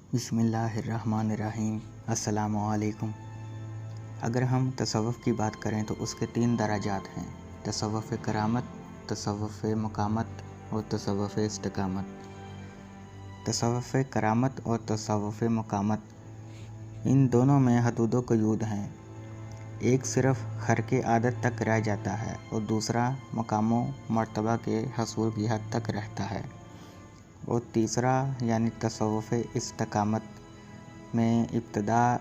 بسم اللہ الرحمن الرحیم۔ السلام علیکم۔ اگر ہم تصوف کی بات کریں تو اس کے 3 درجات ہیں: تصوف کرامت، تصوف مقامت اور تصوف استقامت۔ تصوف کرامت اور تصوف مقامت، ان دونوں میں حدود و قیود ہیں۔ ایک صرف خرق عادت تک رہ جاتا ہے اور دوسرا مقام و مرتبہ کے حصول کی حد تک رہتا ہے، اور تیسرا یعنی تصوف استقامت میں ابتدا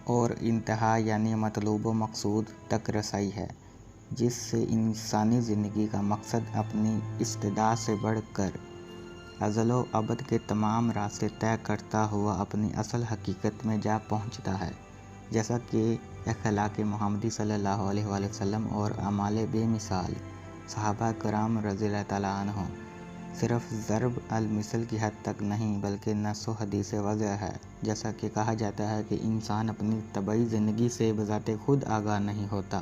اور انتہا یعنی مطلوب و مقصود تک رسائی ہے، جس سے انسانی زندگی کا مقصد اپنی استدعا سے بڑھ کر ازل و ابد کے تمام راستے طے کرتا ہوا اپنی اصل حقیقت میں جا پہنچتا ہے، جیسا کہ اخلاق محمدی صلی اللہ علیہ وآلہ وسلم اور اعمال بے مثال صحابہ کرام رضی اللہ تعالیٰ عنہ صرف ضرب المثل کی حد تک نہیں بلکہ نص و حدیث واضح ہے، جیسا کہ کہا جاتا ہے کہ انسان اپنی طبعی زندگی سے بذات خود آگاہ نہیں ہوتا۔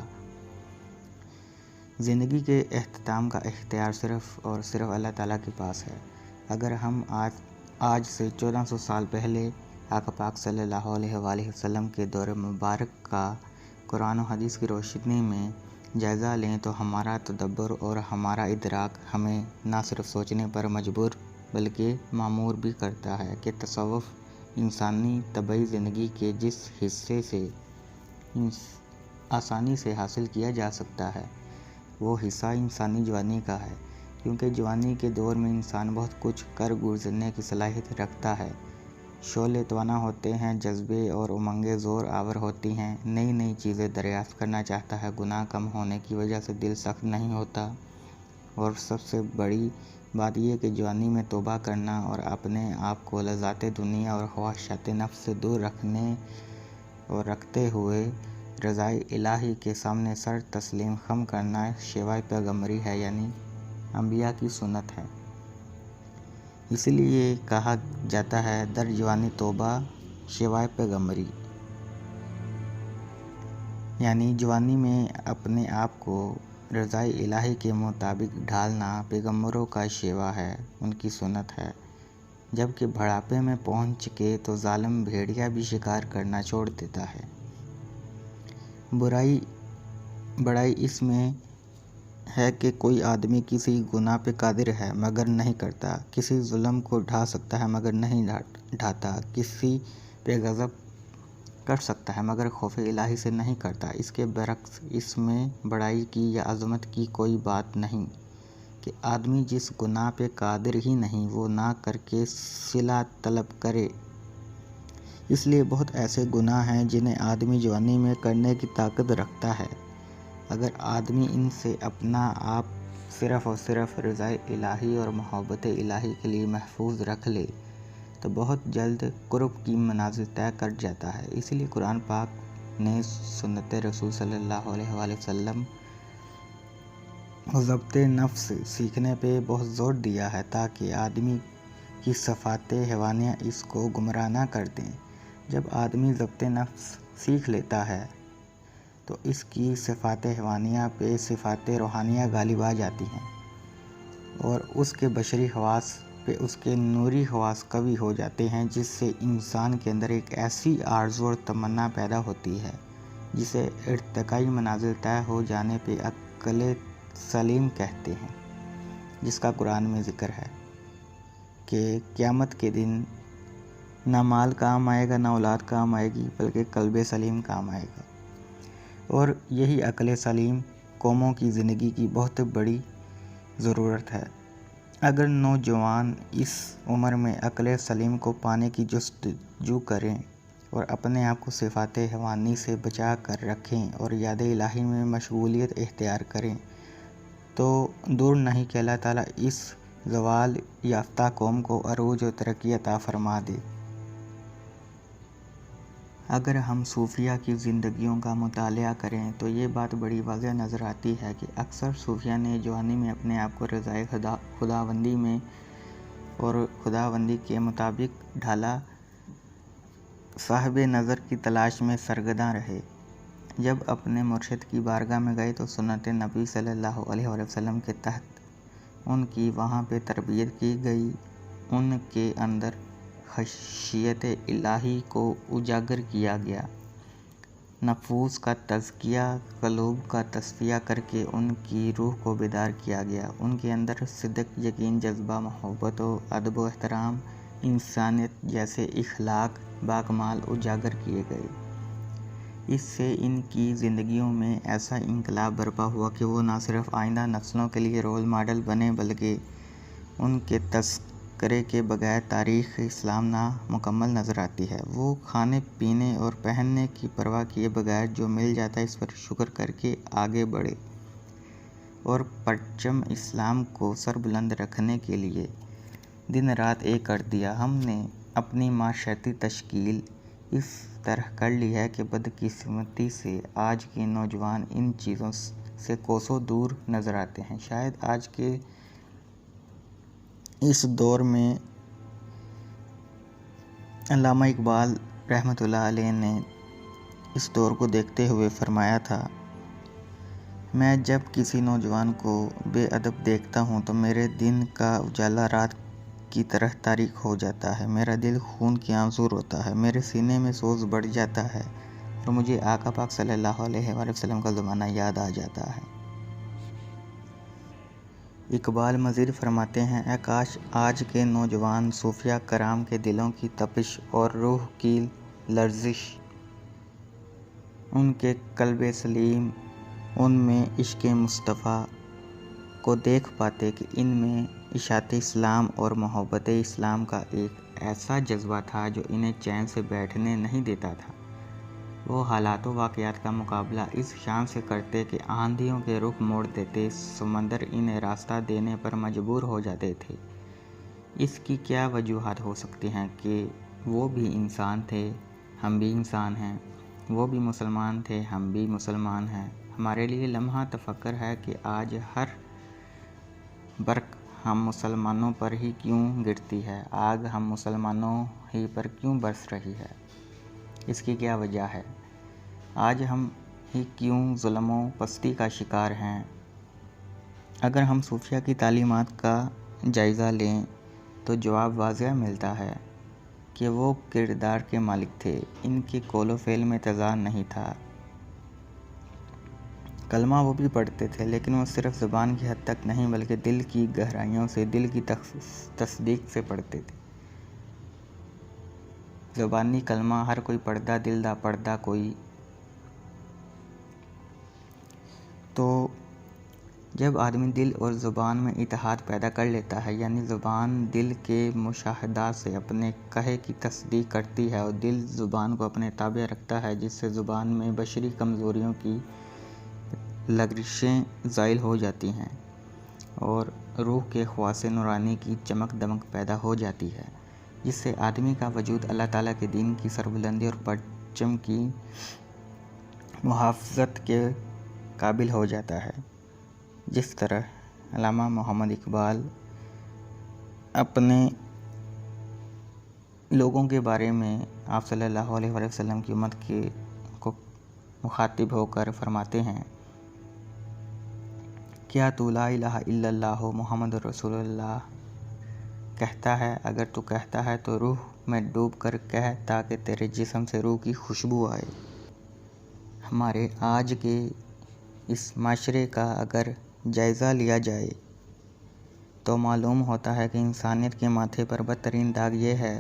زندگی کے اختتام کا اختیار صرف اور صرف اللہ تعالیٰ کے پاس ہے۔ اگر ہم آج سے 1400 سال پہلے آقا پاک صلی اللہ علیہ وآلہ وسلم کے دور مبارک کا قرآن و حدیث کی روشنی میں جائزہ لیں تو ہمارا تدبر اور ہمارا ادراک ہمیں نہ صرف سوچنے پر مجبور بلکہ مامور بھی کرتا ہے کہ تصوف انسانی طبعی زندگی کے جس حصے سے آسانی سے حاصل کیا جا سکتا ہے وہ حصہ انسانی جوانی کا ہے، کیونکہ جوانی کے دور میں انسان بہت کچھ کر گزرنے کی صلاحیت رکھتا ہے، شعلے توانا ہوتے ہیں، جذبے اور امنگیں زور آور ہوتی ہیں، نئی نئی چیزیں دریافت کرنا چاہتا ہے، گناہ کم ہونے کی وجہ سے دل سخت نہیں ہوتا، اور سب سے بڑی بات یہ کہ جوانی میں توبہ کرنا اور اپنے آپ کو لذات دنیا اور خواہشات نفس سے دور رکھتے ہوئے رضائے الہی کے سامنے سر تسلیم خم کرنا شیوہ پیغمبری ہے، یعنی انبیاء کی سنت ہے۔ اسی لیے کہا جاتا ہے در جوانی توبہ شیوہ پیغمبری، یعنی جوانی میں اپنے آپ کو رضائے الہی کے مطابق ڈھالنا پیغمبروں کا شیوہ ہے، ان کی سنت ہے، جبکہ بڑھاپے میں پہنچ کے تو ظالم بھیڑیا بھی شکار کرنا چھوڑ دیتا ہے۔ بڑائی اس میں ہے کہ کوئی آدمی کسی گناہ پہ قادر ہے مگر نہیں کرتا، کسی ظلم کو ڈھا سکتا ہے مگر نہیں ڈھاتا، کسی پہ غضب کر سکتا ہے مگر خوف الہی سے نہیں کرتا۔ اس کے برعکس اس میں بڑائی کی یا عظمت کی کوئی بات نہیں کہ آدمی جس گناہ پہ قادر ہی نہیں وہ نہ کر کے صلہ طلب کرے۔ اس لیے بہت ایسے گناہ ہیں جنہیں آدمی جوانی میں کرنے کی طاقت رکھتا ہے، اگر آدمی ان سے اپنا آپ صرف اور صرف رضائے الہی اور محبت الہی کے لیے محفوظ رکھ لے تو بہت جلد قرب کی منازل طے کر جاتا ہے۔ اسی لیے قرآن پاک نے سنت رسول صلی اللہ علیہ وآلہ وسلم ضبط نفس سیکھنے پہ بہت زور دیا ہے تاکہ آدمی کی صفات حیوانیہ اس کو گمراہ نہ کر دیں۔ جب آدمی ضبط نفس سیکھ لیتا ہے تو اس کی صفات حیوانیہ پہ صفات روحانیہ غالب آ جاتی ہیں، اور اس کے بشری حواس پہ اس کے نوری حواس قوی ہو جاتے ہیں، جس سے انسان کے اندر ایک ایسی آرزو اور تمنا پیدا ہوتی ہے جسے ارتقائی منازل طے ہو جانے پہ عقل سلیم کہتے ہیں، جس کا قرآن میں ذکر ہے کہ قیامت کے دن نہ مال کام آئے گا نہ اولاد کام آئے گی بلکہ قلب سلیم کام آئے گا، اور یہی عقل سلیم قوموں کی زندگی کی بہت بڑی ضرورت ہے۔ اگر نوجوان اس عمر میں عقل سلیم کو پانے کی جستجو کریں اور اپنے آپ کو صفات حیوانی سے بچا کر رکھیں اور یاد الہی میں مشغولیت اختیار کریں تو دور نہیں کہ اللہ تعالیٰ اس زوال یافتہ قوم کو عروج و ترقی عطا فرما دے۔ اگر ہم صوفیہ کی زندگیوں کا مطالعہ کریں تو یہ بات بڑی واضح نظر آتی ہے کہ اکثر صوفیہ نے جوانی میں اپنے آپ کو رضائے خداوندی میں اور خداوندی کے مطابق ڈھالا، صاحب نظر کی تلاش میں سرگرداں رہے۔ جب اپنے مرشد کی بارگاہ میں گئے تو سنت نبی صلی اللہ علیہ وآلہ وسلم کے تحت ان کی وہاں پہ تربیت کی گئی، ان کے اندر خشیت الہی کو اجاگر کیا گیا۔ نفوس کا تزکیہ، قلوب کا تصفیہ کر کے ان کی روح کو بیدار کیا گیا۔ ان کے اندر صدق، یقین، جذبہ، محبت و ادب و احترام، انسانیت جیسے اخلاق باکمال اجاگر کیے گئے۔ اس سے ان کی زندگیوں میں ایسا انقلاب برپا ہوا کہ وہ نہ صرف آئندہ نسلوں کے لیے رول ماڈل بنے بلکہ ان کے تذکرے کے بغیر تاریخ اسلام نامکمل نظر آتی ہے۔ وہ کھانے پینے اور پہننے کی پرواہ کیے بغیر جو مل جاتا ہے اس پر شکر کر کے آگے بڑھے اور پرچم اسلام کو سربلند رکھنے کے لیے دن رات ایک کر دیا۔ ہم نے اپنی معاشرتی تشکیل اس طرح کر لی ہے کہ بدقسمتی سے آج کے نوجوان ان چیزوں سے کوسوں دور نظر آتے ہیں۔ شاید آج کے اس دور میں علامہ اقبال رحمۃ اللہ علیہ نے اس دور کو دیکھتے ہوئے فرمایا تھا، میں جب کسی نوجوان کو بے ادب دیکھتا ہوں تو میرے دن کا اجالا رات کی طرح تاریک ہو جاتا ہے، میرا دل خون کی آنسو ہوتا ہے، میرے سینے میں سوز بڑھ جاتا ہے اور مجھے آقا پاک صلی اللہ علیہ وآلہ وسلم کا زمانہ یاد آ جاتا ہے۔ اقبال مزید فرماتے ہیں، اے کاش آج کے نوجوان صوفیہ کرام کے دلوں کی تپش اور روح کی لرزش، ان کے قلب سلیم، ان میں عشق مصطفیٰ کو دیکھ پاتے کہ ان میں اشاعت اسلام اور محبت اسلام کا ایک ایسا جذبہ تھا جو انہیں چین سے بیٹھنے نہیں دیتا تھا۔ وہ حالات و واقعات کا مقابلہ اس شان سے کرتے کہ آندھیوں کے رخ موڑ دیتے، سمندر انہیں راستہ دینے پر مجبور ہو جاتے تھے۔ اس کی کیا وجوہات ہو سکتی ہیں کہ وہ بھی انسان تھے، ہم بھی انسان ہیں، وہ بھی مسلمان تھے، ہم بھی مسلمان ہیں۔ ہمارے لیے لمحہ تفکر ہے کہ آج ہر برق ہم مسلمانوں پر ہی کیوں گرتی ہے، آگ ہم مسلمانوں ہی پر کیوں برس رہی ہے، اس کی کیا وجہ ہے؟ آج ہم ہی کیوں ظلم و پستی کا شکار ہیں؟ اگر ہم صوفیہ کی تعلیمات کا جائزہ لیں تو جواب واضح ملتا ہے کہ وہ کردار کے مالک تھے، ان کے قول و فعل میں تضاد نہیں تھا۔ کلمہ وہ بھی پڑھتے تھے لیکن وہ صرف زبان کی حد تک نہیں بلکہ دل کی گہرائیوں سے، دل کی تصدیق سے پڑھتے تھے۔ زبانی کلمہ ہر کوئی پڑھدا، دل دا پڑھدا کوئی۔ تو جب آدمی دل اور زبان میں اتحاد پیدا کر لیتا ہے، یعنی زبان دل کے مشاہدات سے اپنے کہے کی تصدیق کرتی ہے اور دل زبان کو اپنے تابع رکھتا ہے، جس سے زبان میں بشری کمزوریوں کی لغزشیں زائل ہو جاتی ہیں اور روح کے خواص نورانی کی چمک دمک پیدا ہو جاتی ہے، جس سے آدمی کا وجود اللہ تعالیٰ کے دین کی سربلندی اور پرچم کی محافظت کے قابل ہو جاتا ہے۔ جس طرح علامہ محمد اقبال اپنے لوگوں کے بارے میں آپ صلی اللہ علیہ وآلہ وسلم کی امت کو مخاطب ہو کر فرماتے ہیں، کیا تو لا الہ الا اللہ محمد رسول اللہ کہتا ہے؟ اگر تو کہتا ہے تو روح میں ڈوب کر کہہ تاکہ تیرے جسم سے روح کی خوشبو آئے۔ ہمارے آج کے اس معاشرے کا اگر جائزہ لیا جائے تو معلوم ہوتا ہے کہ انسانیت کے ماتھے پر بدترین داغ یہ ہے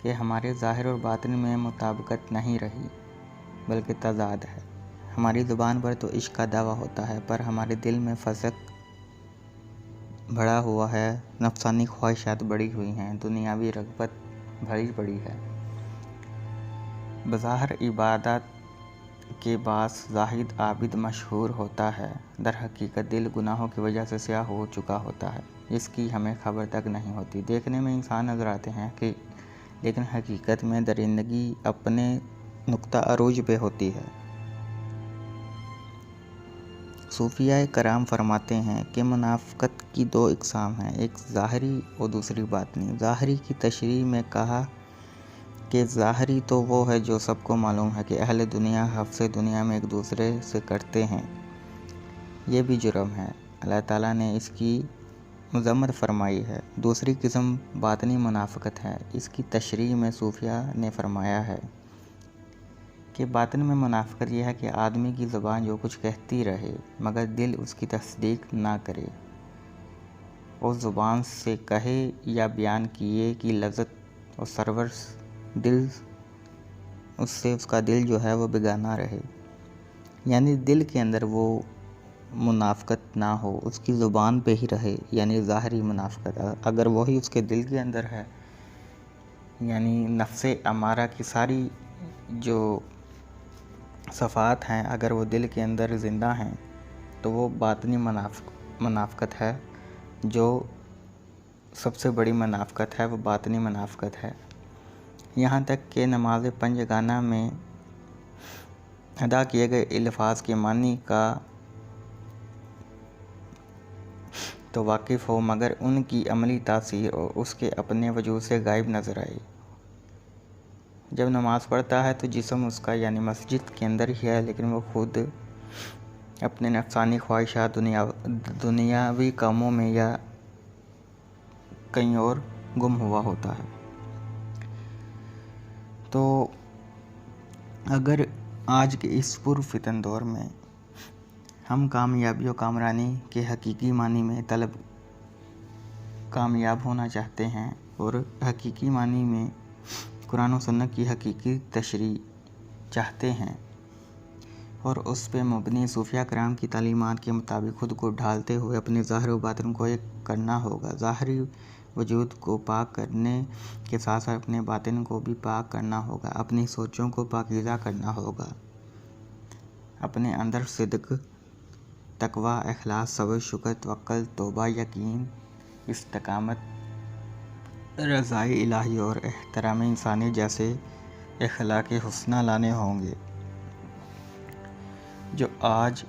کہ ہمارے ظاہر اور باطن میں مطابقت نہیں رہی بلکہ تضاد ہے۔ ہماری زبان پر تو عشق کا دعویٰ ہوتا ہے پر ہمارے دل میں فسق بھرا ہوا ہے، نفسانی خواہشات بڑھی ہوئی ہیں، دنیاوی رغبت بھری پڑی ہے۔ بظاہر عبادات کے باعث زاہد عابد مشہور ہوتا ہے، در حقیقت دل گناہوں کی وجہ سے سیاہ ہو چکا ہوتا ہے، جس کی ہمیں خبر تک نہیں ہوتی۔ دیکھنے میں انسان نظر آتے ہیں لیکن حقیقت میں درندگی اپنے نقطہ عروج پہ ہوتی ہے۔ صوفیہ کرام فرماتے ہیں کہ منافقت کی دو اقسام ہیں، ایک ظاہری اور دوسری باطنی۔ ظاہری کی تشریح میں کہا کہ ظاہری تو وہ ہے جو سب کو معلوم ہے کہ اہل دنیا حفظ دنیا میں ایک دوسرے سے کرتے ہیں، یہ بھی جرم ہے۔ اللہ تعالیٰ نے اس کی مذمت فرمائی ہے۔ دوسری قسم باطنی منافقت ہے۔ اس کی تشریح میں صوفیہ نے فرمایا ہے کہ باطن میں منافقت یہ ہے کہ آدمی کی زبان جو کچھ کہتی رہے مگر دل اس کی تصدیق نہ کرے، اور زبان سے کہے یا بیان کیے کی لذت اور سرور دل اس سے اس کا دل جو ہے وہ بیگانہ رہے، یعنی دل کے اندر وہ منافقت نہ ہو، اس کی زبان پہ ہی رہے، یعنی ظاہری منافقت۔ اگر وہی اس کے دل کے اندر ہے، یعنی نفس امارہ کی ساری جو صفات ہیں اگر وہ دل کے اندر زندہ ہیں تو وہ باطنی منافقت ہے۔ جو سب سے بڑی منافقت ہے وہ باطنی منافقت ہے۔ یہاں تک کہ نماز پنجگانہ میں ادا کیے گئے الفاظ کے معنی کا تو واقف ہو مگر ان کی عملی تاثیر اور اس کے اپنے وجود سے غائب نظر آئے۔ جب نماز پڑھتا ہے تو جسم اس کا یعنی مسجد کے اندر ہی ہے، لیکن وہ خود اپنے نفسانی خواہشات، دنیاوی کاموں میں یا کہیں اور گم ہوا ہوتا ہے۔ تو اگر آج کے اس پرفتن دور میں ہم کامیابی و کامرانی کے حقیقی معنی میں کامیاب ہونا چاہتے ہیں اور حقیقی معنی میں قرآن و سنت کی حقیقی تشریح چاہتے ہیں اور اس پہ مبنی صوفیہ کرام کی تعلیمات کے مطابق خود کو ڈھالتے ہوئے اپنے ظاہر و باطن کو ایک کرنا ہوگا۔ ظاہری وجود کو پاک کرنے کے ساتھ ساتھ اپنے باطن کو بھی پاک کرنا ہوگا، اپنی سوچوں کو پاکیزہ کرنا ہوگا، اپنے اندر صدق، تقویٰ، اخلاص، صبر، شکر، توکل، توبہ، یقین، استقامت، رضائے الہی اور احترام انسانی جیسے اخلاق حسنہ لانے ہوں گے، جو آج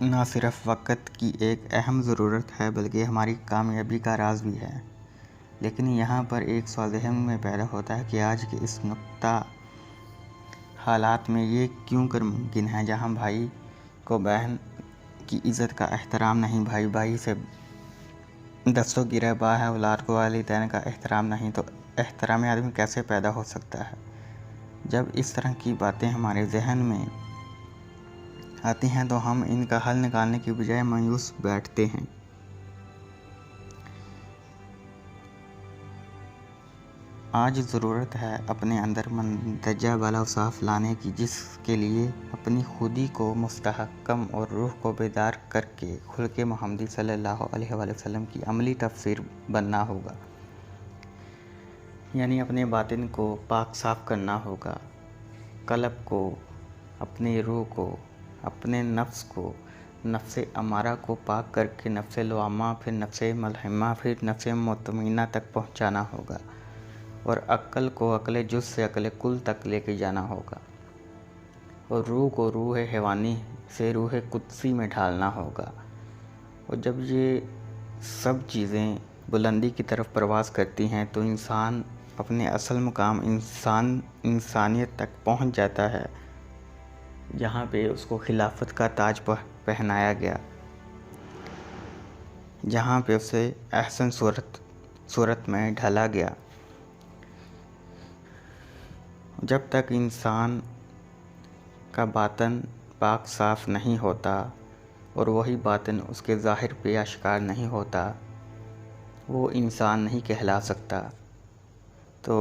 نہ صرف وقت کی ایک اہم ضرورت ہے بلکہ ہماری کامیابی کا راز بھی ہے۔ لیکن یہاں پر ایک سوال ذہن میں پیدا ہوتا ہے کہ آج کے اس نکتہ حالات میں یہ کیوں کر ممکن ہے، جہاں بھائی کو بہن کی عزت کا احترام نہیں، بھائی بھائی سے دستوں گرہ با ہے، اولاد کو والدین کا احترام نہیں، تو احترام آدمی کیسے پیدا ہو سکتا ہے؟ جب اس طرح کی باتیں ہمارے ذہن میں آتی ہیں تو ہم ان کا حل نکالنے کی بجائے مایوس بیٹھتے ہیں۔ آج ضرورت ہے اپنے اندر مندرجہ بالا صاف لانے کی، جس کے لیے اپنی خودی کو مستحکم اور روح کو بیدار کر کے خلق محمدی صلی اللہ علیہ وآلہ وسلم کی عملی تفسیر بننا ہوگا، یعنی اپنے باطن کو پاک صاف کرنا ہوگا، قلب کو، اپنی روح کو، اپنے نفس کو، نفس امارہ کو پاک کر کے نفس لوامہ، پھر نفس ملہمہ، پھر نفس مطمئنہ تک پہنچانا ہوگا، اور عقل کو عقل جز سے عقل کل تک لے کے جانا ہوگا، اور روح کو روح حیوانی سے روح قدسی میں ڈھالنا ہوگا۔ اور جب یہ سب چیزیں بلندی کی طرف پرواز کرتی ہیں تو انسان اپنے اصل مقام انسانیت تک پہنچ جاتا ہے، جہاں پہ اس کو خلافت کا تاج پہنایا گیا، جہاں پہ اسے احسن صورت میں ڈھالا گیا۔ جب تک انسان کا باطن پاک صاف نہیں ہوتا اور وہی باطن اس کے ظاہر پہ آشکار نہیں ہوتا، وہ انسان نہیں کہلا سکتا۔ تو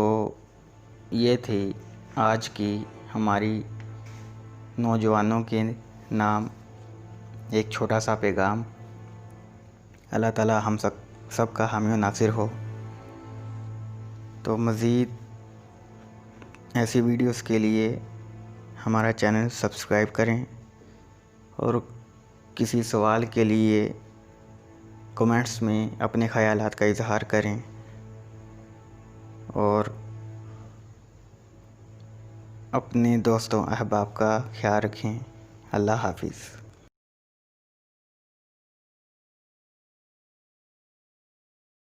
یہ تھی آج کی ہماری نوجوانوں کے نام ایک چھوٹا سا پیغام۔ اللہ تعالی ہم سب کا حامی و ناصر ہو۔ تو مزید ایسی ویڈیوز کے لیے ہمارا چینل سبسکرائب کریں، اور کسی سوال کے لیے کمنٹس میں اپنے خیالات کا اظہار کریں، اور اپنے دوستوں احباب کا خیال رکھیں۔ اللہ حافظ۔